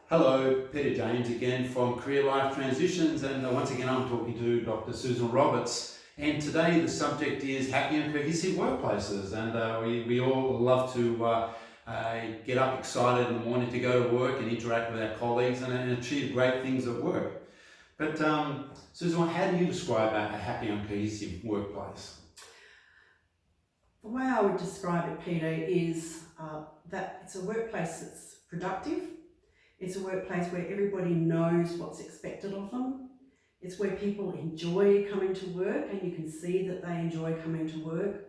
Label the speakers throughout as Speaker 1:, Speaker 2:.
Speaker 1: Hello, Peter James again from Career Life Transitions, and once again I'm talking to Dr. Susan Roberts. And today the subject is happy and cohesive workplaces, and we all love to get up excited in the morning to go to work and interact with our colleagues and achieve great things at work. But Susan, how do you describe a happy and cohesive workplace?
Speaker 2: The way I would describe it, Peter, is that it's a workplace that's productive. It's a workplace where everybody knows what's expected of them. It's where people enjoy coming to work, and you can see that they enjoy coming to work.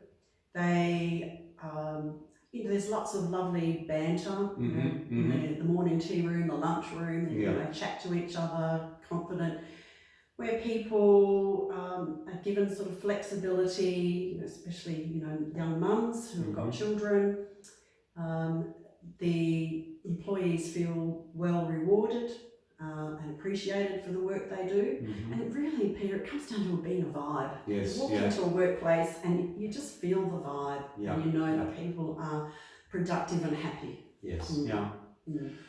Speaker 2: There's lots of lovely banter, in the morning tea room, the lunch room, and they chat to each other, confident. Where people are given sort of flexibility, especially young mums who've got children. The employees feel well rewarded and appreciated for the work they do. And really, Peter, it comes down to being a vibe.
Speaker 1: Yes,
Speaker 2: you walk into a workplace and you just feel the vibe, and you know that people are productive and happy.
Speaker 1: Yes,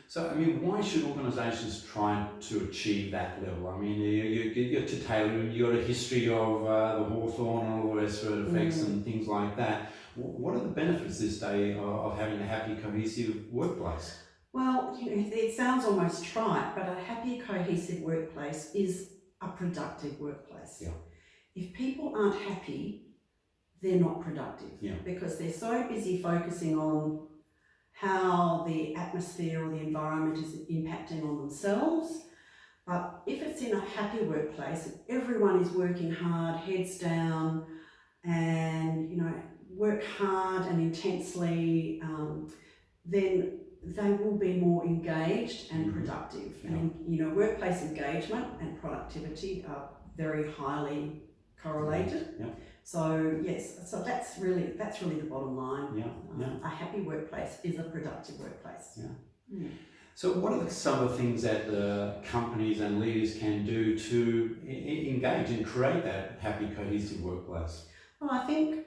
Speaker 1: So, why should organisations try to achieve that level? You get to Taylor, you got a history of the Hawthorne and all the rest of it, effects and things like that. What are the benefits this day of having a happy, cohesive workplace?
Speaker 2: Well, it sounds almost trite, but a happy, cohesive workplace is a productive workplace. If people aren't happy, they're not productive because they're so busy focusing on how the atmosphere or the environment is impacting on themselves. But if it's in a happy workplace, everyone is working hard, heads down, and work hard and intensely, then they will be more engaged and productive. And workplace engagement and productivity are very highly correlated. So yes, so that's really the bottom line. A happy workplace is a productive workplace.
Speaker 1: So what are some of the things that the companies and leaders can do to engage and create that happy, cohesive workplace?
Speaker 2: Well, I think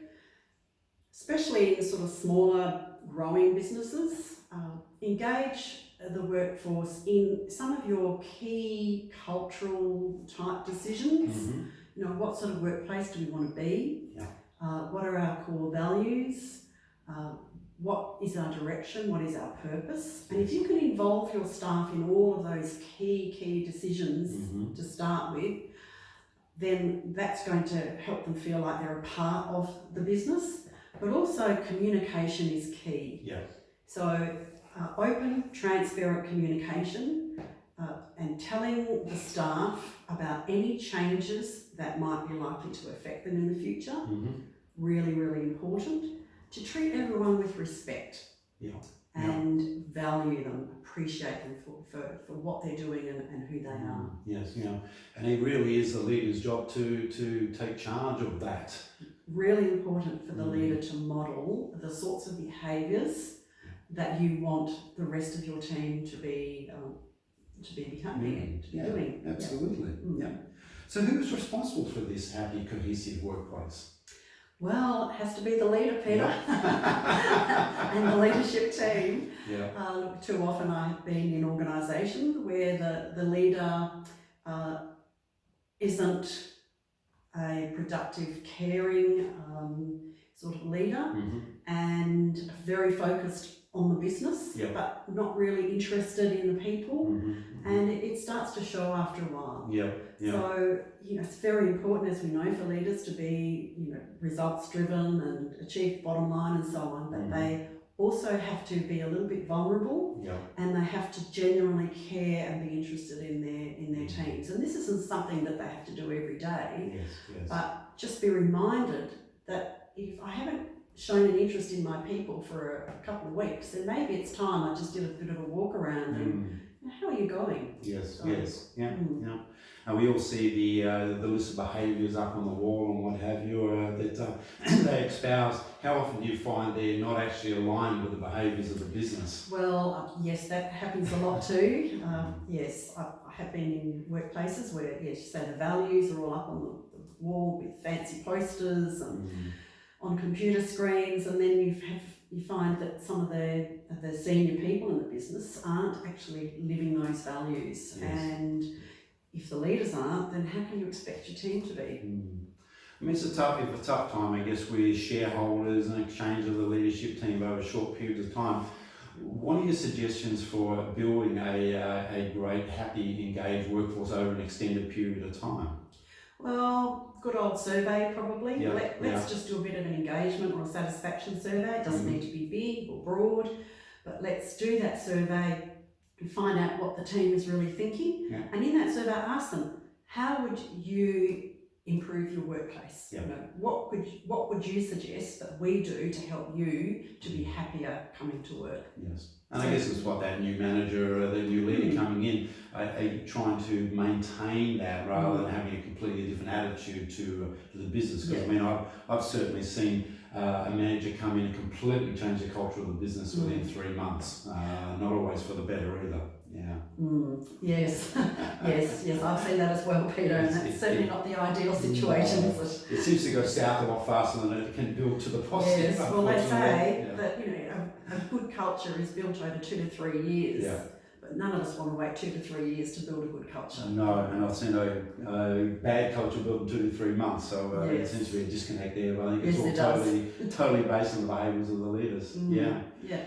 Speaker 2: especially in sort of smaller growing businesses, engage the workforce in some of your key cultural type decisions. What sort of workplace do we want to be? What are our core values? What is our direction? What is our purpose? And if you can involve your staff in all of those key decisions to start with, then that's going to help them feel like they're a part of the business. But also communication is key. So open, transparent communication and telling the staff about any changes that might be likely to affect them in the future. Really, really important. To treat everyone with respect and value them, appreciate them for what they're doing and who they are.
Speaker 1: Yes, and it really is the leader's job to take charge of that.
Speaker 2: Really important for the leader to model the sorts of behaviours that you want the rest of your team to be becoming, to be doing.
Speaker 1: Absolutely. So who's responsible for this happy, cohesive workplace?
Speaker 2: Well, it has to be the leader, Peter, and the leadership team. Too often I have been in organisations where the leader isn't a productive, caring sort of leader and very focused on the business, but not really interested in the people, and it starts to show after a while. So it's very important, as we know, for leaders to be results driven and achieve the bottom line and so on, but they also have to be a little bit vulnerable, and they have to genuinely care and be interested in their teams. And this isn't something that they have to do every day, but just be reminded that if I haven't shown an interest in my people for a couple of weeks, then maybe it's time I just did a bit of a walk around and how are you going?
Speaker 1: And we all see the list of behaviours up on the wall and what have you that they espouse. How often do you find they're not actually aligned with the behaviours of the business?
Speaker 2: Well, yes, that happens a lot too. Yes, I have been in workplaces where, you say the values are all up on the wall with fancy posters and on computer screens, and then you have you find that some of the senior people in the business aren't actually living those values.
Speaker 1: Yes.
Speaker 2: And if the leaders aren't, then how can you expect your team to be?
Speaker 1: I mean, it's a tough time, I guess, with shareholders and exchange of the leadership team over short periods of time. What are your suggestions for building a great, happy, engaged workforce over an extended period of time?
Speaker 2: Well, good old survey probably.
Speaker 1: Yeah,
Speaker 2: Let's just do a bit of an engagement or a satisfaction survey. It doesn't need to be big or broad, but let's do that survey and find out what the team is really thinking.
Speaker 1: Yeah.
Speaker 2: And in that survey, ask them, how would you improve your workplace?
Speaker 1: Yeah.
Speaker 2: You know, what would you suggest that we do to help you to be happier coming to work?
Speaker 1: Yes. And I guess it's what that new manager or the new leader coming in, trying to maintain that rather than having a completely different attitude to the business. Because I mean, I've certainly seen a manager come in and completely change the culture of the business within 3 months. Not always for the better either. Yeah.
Speaker 2: Yes, yes, I've seen that as well, Peter, and that's certainly not the ideal situation, is it?
Speaker 1: It seems to go south a lot faster than it can build to the positive.
Speaker 2: Yes, well, they say
Speaker 1: Yeah.
Speaker 2: that a good culture is built over 2 to 3 years.
Speaker 1: Yeah.
Speaker 2: But none of us want to wait 2 to 3 years to build a good culture.
Speaker 1: No, and I've seen a bad culture built in 2 to 3 months, so
Speaker 2: Yes.
Speaker 1: there seems to be a disconnect there. But I think it's
Speaker 2: Yes,
Speaker 1: all
Speaker 2: it does.
Speaker 1: totally based on the behaviours of the leaders. Yeah.
Speaker 2: Yeah.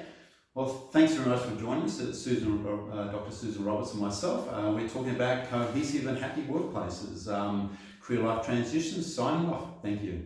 Speaker 1: Well, thanks very much for joining us, Dr. Susan Roberts and myself. We're talking about cohesive and happy workplaces. Career Life Transitions, signing off. Thank you.